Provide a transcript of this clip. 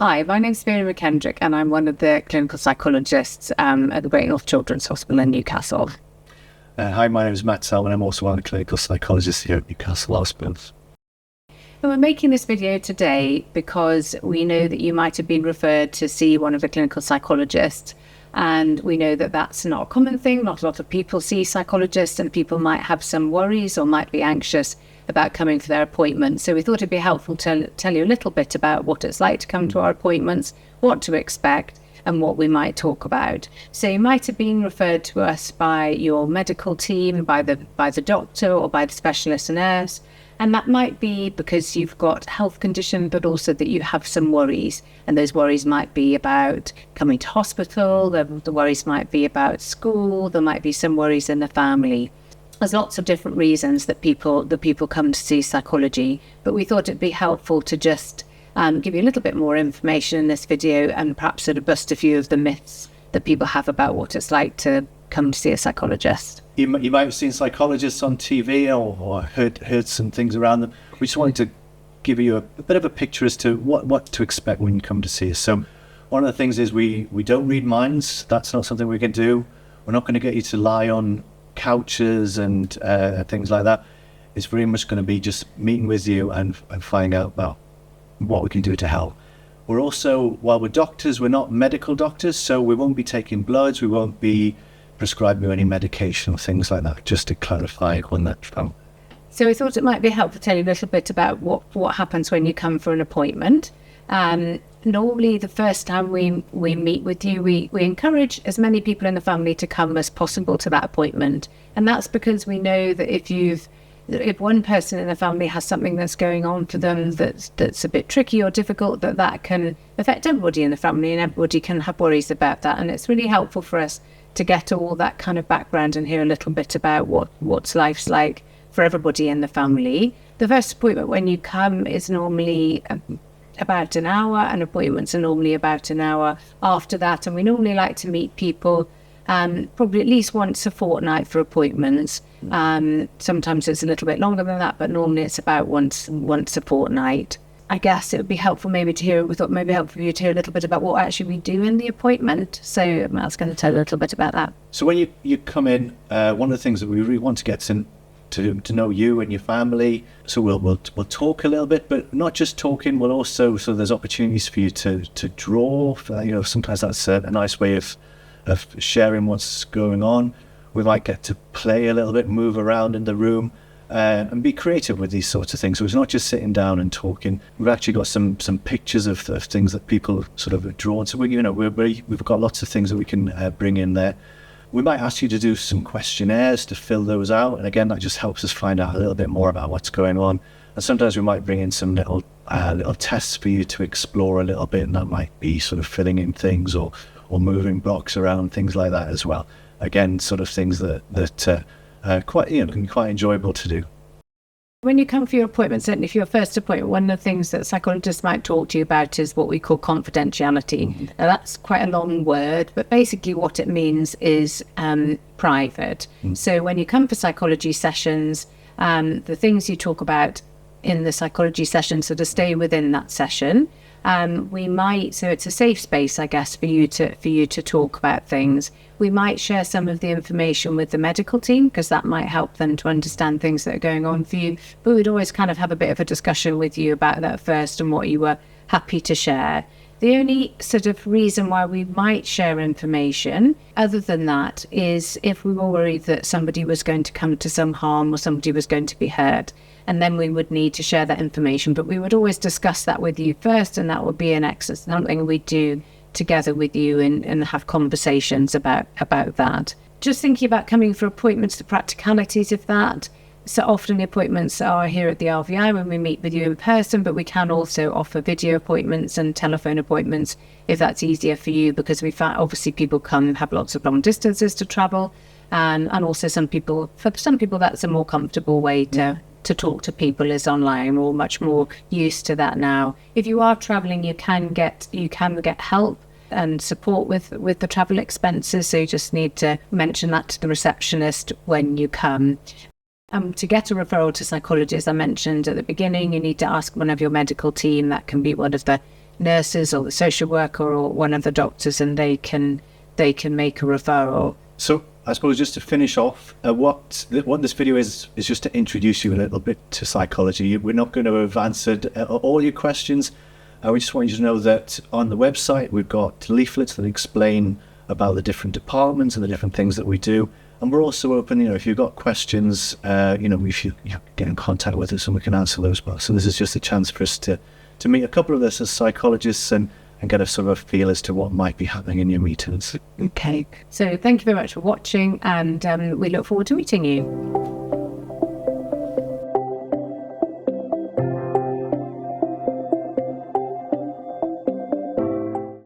Hi, my name's Vera McKendrick and I'm one of the clinical psychologists at the Great North Children's Hospital in Newcastle. Hi, my name is Matt Selwyn. I'm also one of the clinical psychologists here at Newcastle Hospital. And we're making this video today because we know that you might have been referred to see one of the clinical psychologists, and we know that that's not a common thing. Not a lot of people see psychologists, and people might have some worries or might be anxious about coming for their appointment. So we thought it'd be helpful to tell you a little bit about what it's like to come to our appointments, what to expect, and what we might talk about. So you might have been referred to us by your medical team, by the doctor or by the specialist nurse. And that might be because you've got health condition, but also that you have some worries. And those worries might be about coming to hospital, the worries might be about school, there might be some worries in the family. There's lots of different reasons that people come to see psychology, but we thought it'd be helpful to just give you a little bit more information in this video and perhaps sort of bust a few of the myths that people have about what it's like to come to see a psychologist. You might have seen psychologists on TV or heard some things around them. We just wanted to give you a bit of a picture as to what to expect when you come to see us. So one of the things is we don't read minds. That's not something we can do. We're not going to get you to lie on couches and things like that. It's very much going to be just meeting with you and finding out about what we can do to help. We're also, while we're doctors, we're not medical doctors, so we won't be taking bloods, we won't be prescribing you any medication or things like that, just to clarify on that front. So we thought it might be helpful to tell you a little bit about what happens when you come for an appointment. Normally the first time we meet with you, we encourage as many people in the family to come as possible to that appointment. And that's because we know that if one person in the family has something that's going on for them that's a bit tricky or difficult, that can affect everybody in the family, and everybody can have worries about that. And it's really helpful for us to get all that kind of background and hear a little bit about what life's like for everybody in the family. The first appointment when you come is normally about an hour, and appointments are normally about an hour after that. And we normally like to meet people probably at least once a fortnight for appointments. Sometimes it's a little bit longer than that, but normally it's about once a fortnight. I guess it would be helpful maybe to hear, we thought maybe helpful for you to hear a little bit about what actually we do in the appointment. So Matt's going to tell a little bit about that. So when you come in, one of the things that we really want to get to know you and your family. So we'll talk a little bit, but not just talking. We'll also, so there's opportunities for you to draw. Sometimes that's a nice way of sharing what's going on. We might get to play a little bit, move around in the room, and be creative with these sorts of things. So it's not just sitting down and talking. We've actually got some pictures of things that people sort of have drawn. So we've got lots of things that we can bring in there. We might ask you to do some questionnaires to fill those out, and again, that just helps us find out a little bit more about what's going on. And sometimes we might bring in some little tests for you to explore a little bit, and that might be sort of filling in things or moving blocks around, things like that as well. Again, sort of things that can be quite enjoyable to do. When you come for your appointment, certainly for your first appointment, one of the things that psychologists might talk to you about is what we call confidentiality. Mm-hmm. Now, that's quite a long word, but basically what it means is private. Mm-hmm. So when you come for psychology sessions, the things you talk about in the psychology session sort of stay within that session. So it's a safe space, I guess, for you to talk about things. We might share some of the information with the medical team because that might help them to understand things that are going on for you. But we'd always kind of have a bit of a discussion with you about that first and what you were happy to share. The only sort of reason why we might share information other than that is if we were worried that somebody was going to come to some harm or somebody was going to be hurt. And then we would need to share that information. But we would always discuss that with you first, and that would be an exercise, something we do together with you and have conversations about that. Just thinking about coming for appointments, the practicalities of that. So often the appointments are here at the RVI when we meet with you in person, but we can also offer video appointments and telephone appointments if that's easier for you, because we find obviously people come and have lots of long distances to travel, and also for some people that's a more comfortable way to talk to people is online. We're much more used to that now. If you are traveling, you can get help and support with the travel expenses, so you just need to mention that to the receptionist when you come. To get a referral to psychologist, I mentioned at the beginning, you need to ask one of your medical team. That can be one of the nurses or the social worker or one of the doctors, and they can make a referral. So I suppose just to finish off, what this video is just to introduce you a little bit to psychology. We're not going to have answered all your questions. We just want you to know that on the website we've got leaflets that explain about the different departments and the different things that we do. And we're also open, if you've got questions, if you get in contact with us and we can answer those. So this is just a chance for us to meet a couple of us as psychologists and get a sort of feel as to what might be happening in your meetings. Okay. So thank you very much for watching, and we look forward to meeting you.